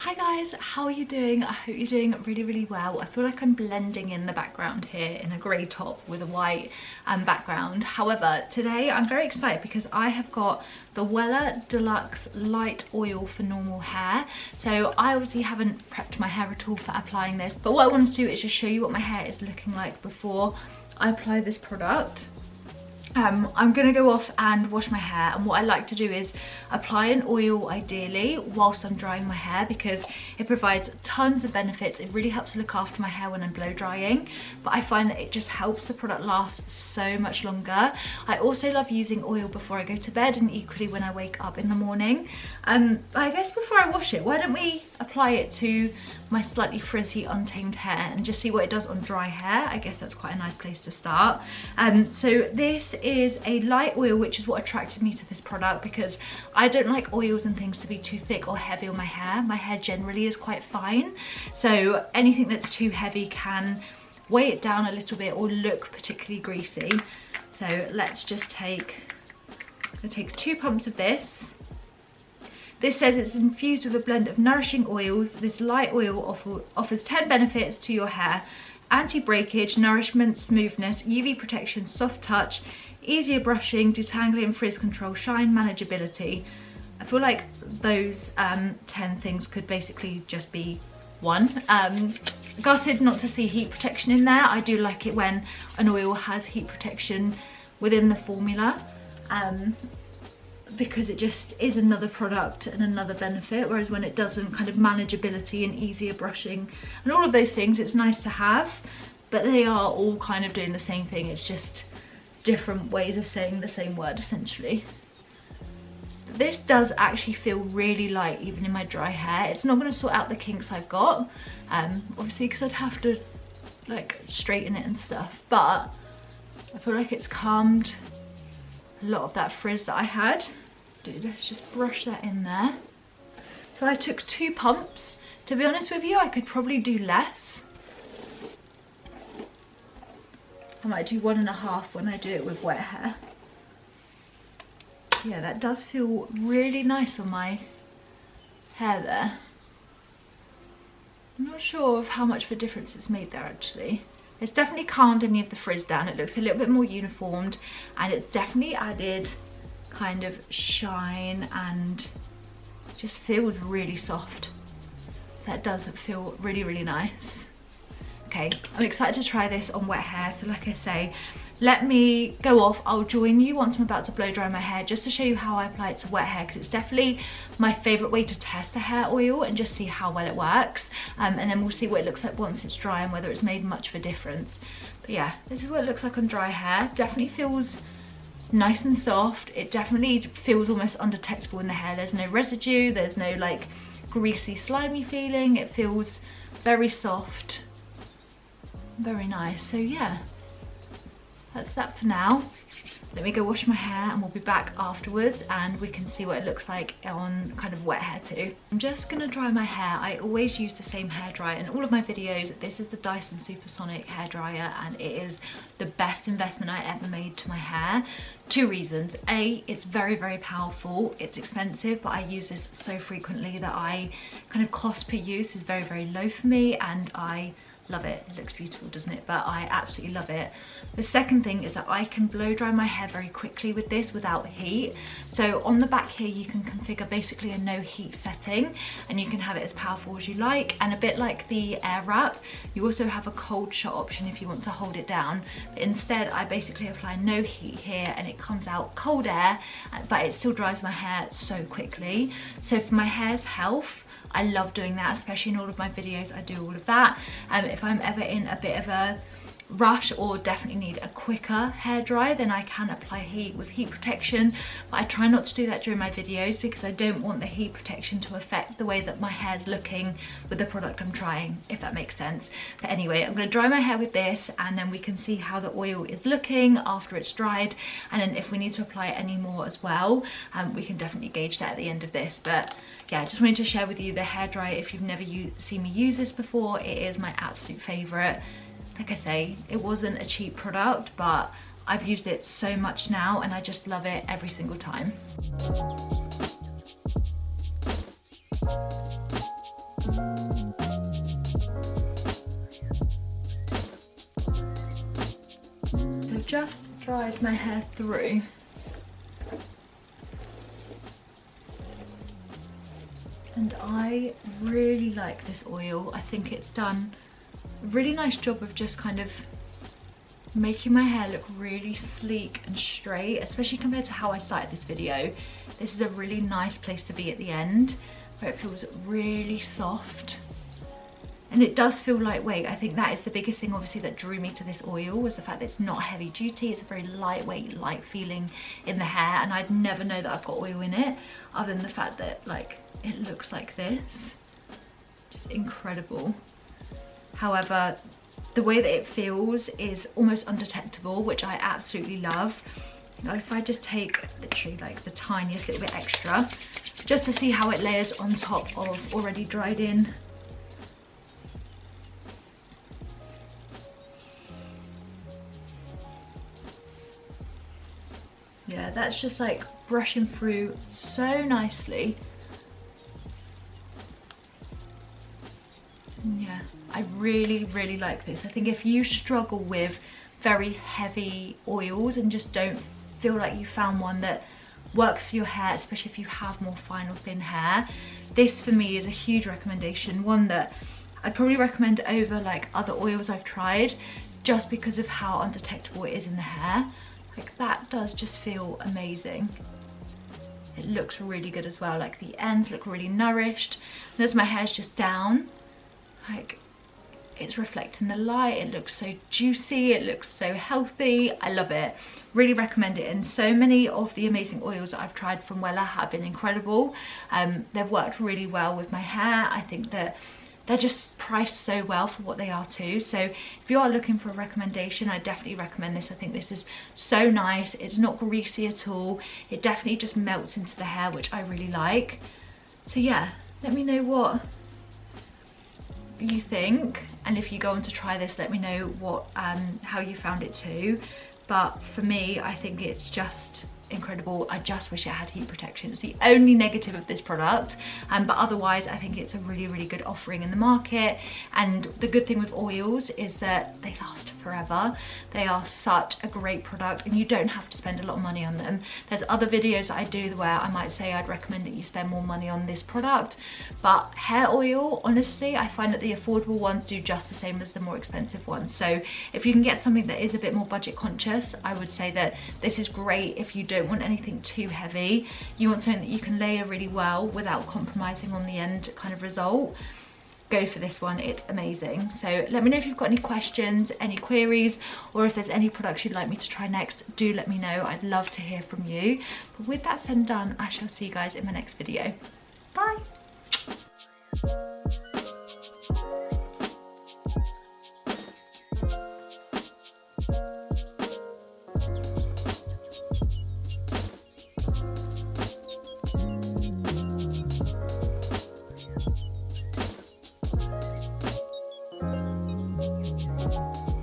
Hi guys, how are you doing? I hope you're doing really well. I feel like I'm blending in the background here in a grey top with a white background. However, today I'm very excited because I have got the Wella Deluxe Light Oil for normal hair. So I obviously haven't prepped my hair at all for applying this, but what I want to do is just show you what my hair is looking like before I apply this product. I'm gonna go off and wash my hair, and what I like to do is apply an oil ideally whilst I'm drying my hair because it provides tons of benefits. It really helps to look after my hair when I'm blow drying, but I find that it just helps the product last so much longer. I also love using oil before I go to bed and equally when I wake up in the morning. I guess before I wash it, why don't we apply it to my slightly frizzy untamed hair and just see what it does on dry hair. I guess that's quite a nice place to start. So this is a light oil, which is what attracted me to this product because I don't like oils and things to be too thick or heavy on my hair. My hair generally is quite fine, so anything that's too heavy can weigh it down a little bit or look particularly greasy. So let's just take 2 pumps of this. This says it's infused with a blend of nourishing oils. This light oil offers 10 benefits to your hair: anti-breakage, nourishment, smoothness, UV protection, soft touch, easier brushing, detangling, frizz control, shine, manageability. I feel like those 10 things could basically just be one. Gutted not to see heat protection in there. I do like it when an oil has heat protection within the formula. Because it just is another product and another benefit, whereas when it doesn't, kind of manageability and easier brushing and all of those things, it's nice to have, but they are all kind of doing the same thing. It's just different ways of saying the same word essentially. This does actually feel really light even in my dry hair. It's not going to sort out the kinks I've got, obviously, because I'd have to like straighten it and stuff, but I feel like it's calmed a lot of that frizz that I had. Dude, let's just brush that in there. So I took 2 pumps. To be honest with you, I could probably do less. I might do 1.5 when I do it with wet hair. Yeah, that does feel really nice on my hair there. I'm not sure of how much of a difference it's made there actually. It's definitely calmed any of the frizz down. It looks a little bit more uniformed, and it's definitely added kind of shine and just feels really soft. That does feel really nice. Okay, I'm excited to try this on wet hair. So like I say, let me go off. I'll join you once I'm about to blow dry my hair just to show you how I apply it to wet hair, because it's definitely my favourite way to test a hair oil and just see how well it works. And then we'll see what it looks like once it's dry and whether it's made much of a difference. But yeah, this is what it looks like on dry hair. Definitely feels nice and soft. It definitely feels almost undetectable in the hair. There's no residue, there's no like greasy slimy feeling. It feels very soft, very nice. So yeah, that's that for now. Let me go wash my hair and we'll be back afterwards and we can see what it looks like on kind of wet hair too. I'm just gonna dry my hair. I always use the same hairdryer in all of my videos. This is the Dyson Supersonic hairdryer and it is the best investment I ever made to my hair. 2 reasons. A, it's very powerful. It's expensive, but I use this so frequently that I kind of cost per use is very low for me, and I love it. It looks beautiful, doesn't it? But I absolutely love it. The second thing is that I can blow dry my hair very quickly with this without heat. So on the back here you can configure basically a no heat setting, and you can have it as powerful as you like, and a bit like the air wrap, you also have a cold shot option if you want to hold it down. But instead I basically apply no heat here and it comes out cold air, but it still dries my hair so quickly. So for my hair's health, I love doing that, especially in all of my videos I do all of that. If I'm ever in a bit of a rush or definitely need a quicker hair dry, then I can apply heat with heat protection, but I try not to do that during my videos because I don't want the heat protection to affect the way that my hair's looking with the product I'm trying, if that makes sense. But anyway, I'm going to dry my hair with this and then we can see how the oil is looking after it's dried, and then if we need to apply any more as well, we can definitely gauge that at the end of this. But yeah, I just wanted to share with you the hairdryer. If you've never seen me use this before, it is my absolute favourite. Like I say, it wasn't a cheap product, but I've used it so much now and I just love it every single time. just dried my hair through. And I really like this oil. I think it's done a really nice job of just kind of making my hair look really sleek and straight, especially compared to how I started this video. This is a really nice place to be at the end, where it feels really soft. And it does feel lightweight. I think that is the biggest thing obviously that drew me to this oil, was the fact that it's not heavy duty. It's a very lightweight, light feeling in the hair, and I'd never know that I've got oil in it other than the fact that like it looks like this. Just incredible. However, the way that it feels is almost undetectable, which I absolutely love. You know, if I just take literally like the tiniest little bit extra, just to see how it layers on top of already dried in. Yeah, that's just like brushing through so nicely. Yeah, I really, really like this. I think if you struggle with very heavy oils and just don't feel like you found one that works for your hair, especially if you have more fine or thin hair, this for me is a huge recommendation. One that I'd probably recommend over like other oils I've tried, just because of how undetectable it is in the hair. Like that does just feel amazing. It looks really good as well. Like the ends look really nourished. And as my hair's just down, like it's reflecting the light. It looks so juicy. It looks so healthy. I love it. Really recommend it. And so many of the amazing oils that I've tried from Wella have been incredible. They've worked really well with my hair. I think that they're just priced so well for what they are too. So if you are looking for a recommendation, I definitely recommend this. I think this is so nice. It's not greasy at all. It definitely just melts into the hair, which I really like. So yeah, let me know what you think, and if you go on to try this, let me know what how you found it too. But for me, I think it's just incredible. I just wish it had heat protection. It's the only negative of this product, but otherwise I think it's a really, really good offering in the market. And the good thing with oils is that they last forever. They are such a great product, and you don't have to spend a lot of money on them. There's other videos that I do where I might say I'd recommend that you spend more money on this product, but hair oil, honestly, I find that the affordable ones do just the same as the more expensive ones. So if you can get something that is a bit more budget conscious, I would say that this is great. If you don't want anything too heavy, you want something that you can layer really well without compromising on the end kind of result, go for this one. It's amazing. So let me know if you've got any questions, any queries, or if there's any products you'd like me to try next. Do let me know. I'd love to hear from you. But with that said and done, I shall see you guys in my next video. Bye.